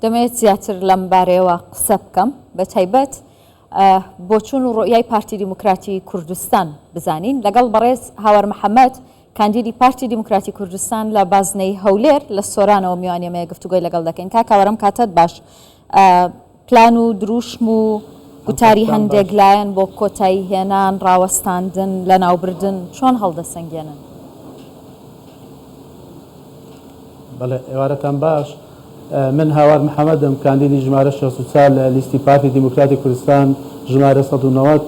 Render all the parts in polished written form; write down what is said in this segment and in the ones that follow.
دەمەوێت زیاتر لەم بارەیەوە قسە بکەم بە تایبەت بۆ چوون و ڕۆیای پارتی دیموکراتی کوردستان بزانین لەگەڵ بەڕێز هاوار محەممەد کاندیدی پارتی دیموکراتی کوردستان لە بازنەی هەولێر لە سۆرانەوە میوانێمەیە گفتوگۆی لەگەڵ دەکەین کا کاوەرم کاتت باش پلان و دروشم و گوتاری هەندێک لایەن بۆ کۆتایی هێنان ڕاوەستاندن لە ناوبردن چۆن هەڵدەسەنگێنن؟ بەڵێ ئێوارەتان باش من هاوار محەممەدم کاندیدی ژمارە 64 لە لیستی پارتی دیموکراتی کوردستان ژمارە 190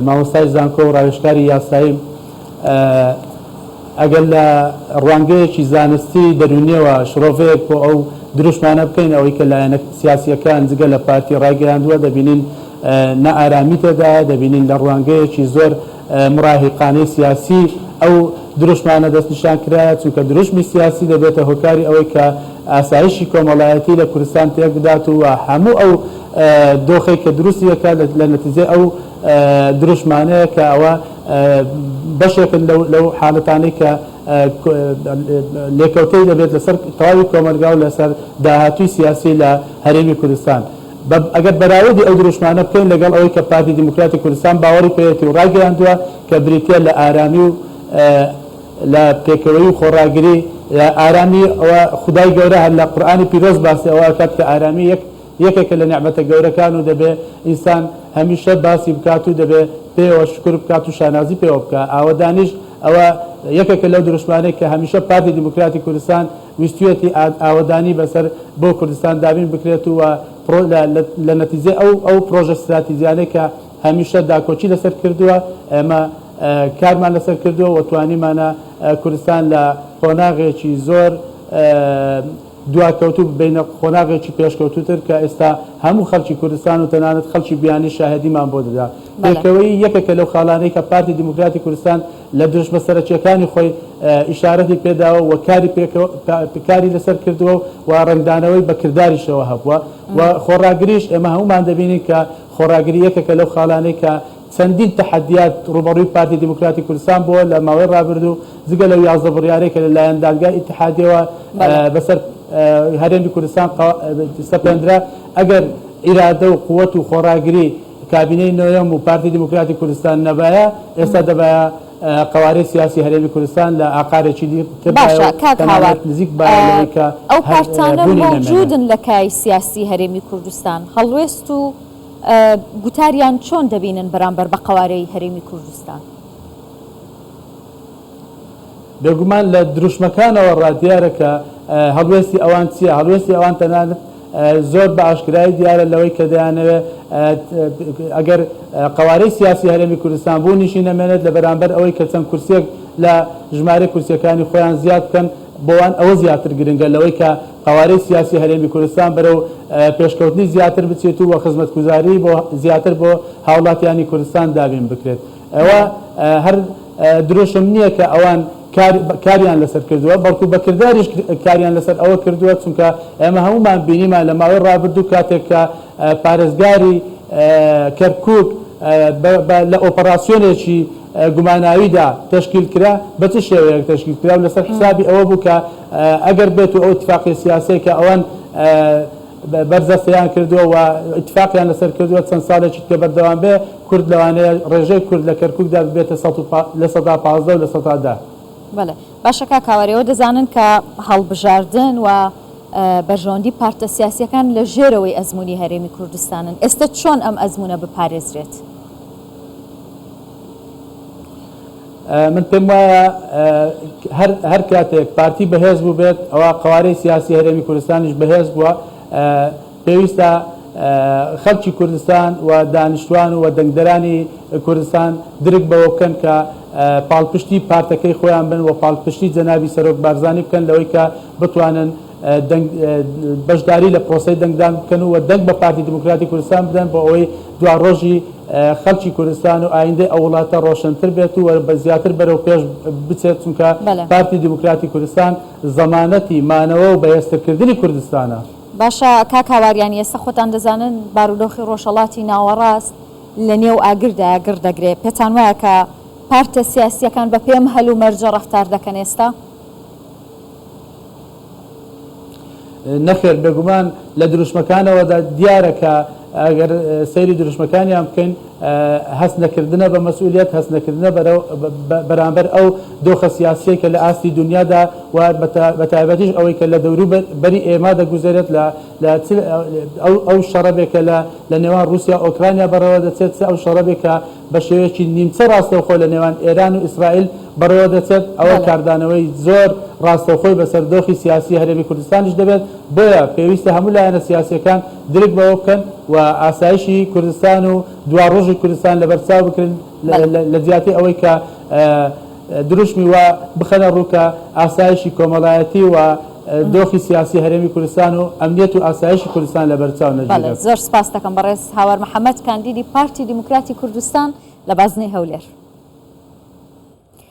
مامۆستای زانکۆ و ڕاوێژکاری یاساییم ئەگەر لە ڕوانگەیەکی زانستی دەرونیەوە شڕۆڤەیەک بۆ ئەو دروشمانە بکەین ئەوەی کە لایەنە سیاسیەکان جگە لە پارتی ڕاگەیاندووە دەبینین نەئارامی تێدا دەبینین لە ڕوانگەیەکی زۆر مڕاهقانەی سیاسی ئەو دروشمانە دەستنیشان کرایە چونکە دروشمی سیاسی دەبێتە هۆکاری ئەوەی کە ئاسایشی کۆمەڵایەتی لە کوردستان تێک بدات و هەموو ئەو دۆخی کە دروستیەکە لە نەتیجەی ئەو دروشمانەیە کە ئەوە بەشێکن لەو حاڵەتانەی کە لێکەوتەی دەبێت لەسەر تەواوی کۆمەلگا و لەسەر داهاتووی سیاسی لە هەرێمی کوردستان ئەگەر بەراوردی ئەو دروشمانە بکەین لەگەڵ ئەوەی کە پارتی دیموکراتی کوردستان باوەڕی پێێتی و ڕاگەیاندووە کە بریتە لە ئارامی و لە پێکەوەی و خۆڕاگری ئارامی ئەوە خدای گەورە هەر لە قورئانی پیرۆز باسی ئەوە کات کە ئارامی یەکێکە لە نعمەتە گەورەکان و دەبێ ئینسان هەمیشە باسی بکات و دەبێ پێوە شکر بکات و شانازی پێوە بکە ئاوەدانیش ئەوە یەکێکە لەو دروشمانەی کە هەمیشە پارتی دیموکراتی کوردستان ویستوێتی ئاوەدانی بەسەر بۆ کوردستان دابین بکرێت و لە نەتیجێ ئەو پرۆژە استراتیژیانەی کە هەمیشە داکۆچی لەسەر کردووە ئێمە کارمان لەسەر کردووە و توانیمانە کوردستان لە خۆناغێکی زۆر دواکەوتوب بینە خۆناغێکی پێشکەوتوتر کە ئێستا هەموو خەڵکی کوردستان و تەنانەت خەڵکی بیانی شاهدیمان بۆ دەدا پێکەوەی یەکێکە لەو خاڵانەی کە پارتی دیموکراتی کوردستان لە دروشمە سەرچیەکانی خۆی ئیشارەتی پێداوە و کاری لەسەر کردووە و ڕنگدانەوەی بە کرداریشەوە هەبووە و خۆڕاگریش ئێمە هەمومان دەبینین کە خۆڕاگری یەکێکە لەو خاڵانەی کە چەندین تەحەدیات ڕوبەڕووی پارتی دیموکراتی کوردستان بووە لە ماوەی ڕابردوو جگە لەو 11 بڕیارێک کە لەلایەن دادگای ئیتحادیەوە بەسەر هەرێمی کوردستان سەپێنرا ئەگەر ئیرادە و قووەت و خۆڕاگری کابینەی نوێم و پارتی دیموکراتی کوردستان نەبایە ئێستا دەبایە قوارەی سیاسی هەرێمی کوردستان لە ئاقارێکی نزیک کە ئەو پارتانە موجودن لە کای سیاسی هەرێمی کوردستان هەڵوێست و گوتاریان چۆن دەبینن بەرامبەر بە قوارەی هەرێمی کوردستان؟ بێگومان لە دروشمەکانەوە ڕادیارە کە هەڵوێستی ئەوان چییە؟ هەڵوێستی ئەوان تەنانەت زۆر بە ئاشکرایی دیارە لەوەی کە دەیانەوێت ئەگەر قوارەی سیاسی هەرێمی کوردستان بوو نیشی نەمێنێت لە بەرامبەر ئەوەی کە چەند کورسێک لە ژمارە کورسیەکانی خۆیان زیاد بکەن بۆوان ئەوە زیاتر گرنگە لەوەی کە قوارەی سیاسی هەرێمی کوردستان بەرەو پێشکەوتنی زیاتر بچێت و خزمەتگوزاری بۆ زیاتر بۆ هاوڵاتیانی کوردستان دابین بکرێت ئەوە هەر درۆشم نییە کە ئەوان کاریان لەسەر کردووە بەڵکو بەکرداریش کاریان لەسەر ئەوە کردووە چونکە ئێمە هەمومان بینیمان لە ماوەی ڕابردوو کاتێک کە پارێزگاری کەرکووک لە ئۆپەراسیۆنێکی گوماناویدا تشکیل کرا بە چ شێوەیەک تشکیل کرا و لەسەر حسابی ئەوە بوو کە ئەگەر بێت و ئەو اتفاقی سیاسی کە ئەوان بەرزەستەیان کردووە و اتفاقیان لەسەر کردووە چەند ساڵێکی کە بەردەوام بێ کورد لەوانەیە ڕێژەی کورد لە کەرکووکدا بێتە لە 115 و لە 110. بەڵێ باشەکە کاوەریەوە دەزانن کە هەڵبژاردن و بەژۆندی پارتە سیاسیەکان لە ژێرەوەی ئەزمموی هەرێمی کوردستانن ئێستا چۆن ئەم ئەزمونە بپارێزرێت؟ من پێم وایە هەر کاتێک پارتی بەهێز بوو بێت ئەوە قوارەی سیاسی هەرێمی کوردستانیش بەهێز بووە پێویستە خەڵکی کوردستان و دانیشتوان و دەنگدەرانی کوردستان درک بەوە بکەن کە پاڵپشتی پارتەکەی خۆیان بن و پاڵپشتی جەنابی سەرۆک بارزانی بکەن لەوەی کە بتوانن بەشداری لە پرۆسەی دەنگدان بکەن و دەنگ بە پارتی دیموکراتی کوردستان بدەن بۆ ئەوەی دوا ڕۆژی خەڵکی کوردستان و ئایندەی ئەو وڵاتە ڕۆشنتر بێت و بە زیاتر بەرەو پێش بچێت چونکە پارتی دیموکراتی کوردستان زەمانەتی مانەوە و بەهێزترکردنی کوردستانە. باشە کاکاواریانی ئێستا خۆتان دەزانن بارودۆخی ڕۆژهەڵاتی ناوەڕاست لە نێو ئاگردا گردەگرێت پێتان وایە کە پارتە سیاسیەکان بە پێم هەلو مەرجە ڕەفتار دەکەن ئێستا؟ نەخێر بێگومان لە دروشمەکانەوەدا دیارە کە ئەگەر سەیری دروشمەکانیان بکەین هەست نەکردنە بە مەسئولیت هەست نەکردنە بەرامبەر ئەو دۆخە سیاسیە کە لە ئاستی دنیادا و بە تایبەتیش ئەوەی کە لە دەوروبەری ئێمە دەگوزارێت ئەو شەڕەبێکە لە نێوان رووسیا ئۆکرانیا بەڕەوە دەچێت ئەو شەڕەبێکە بە شێوەیەکی نیمچە ڕاستەوخۆ لە نێوان ئێران و ئیسرائیل بەڕێوە دەچێت ئەوە کاردانەوەی زۆر ڕاستەوخۆی بەسەر دۆخی سیاسی هەرێمی کوردستانیش دەبێت بۆیە پێویستە هەموو لایەنە سیاسیەکان درک بەوە بکەن و ئاسایشی کوردستان و دوا ڕۆژی کوردستان لەبەرچاو بکرن لە جیاتی ئەوەی کە دروشمی وە بخەنە ڕووکە ئاسایشی کۆمەڵایەتی و دۆخی سیاسی هەرێمی کوردستان و ئەمنیەت و ئاسایشی کوردستان لەبەرچاو نەگیرێت. زۆر سپاس دەکەم بەڕێز هاوار محەممەد کاندیدی پارتی دیموکراتی کوردستان لە بازنەی هەولێر.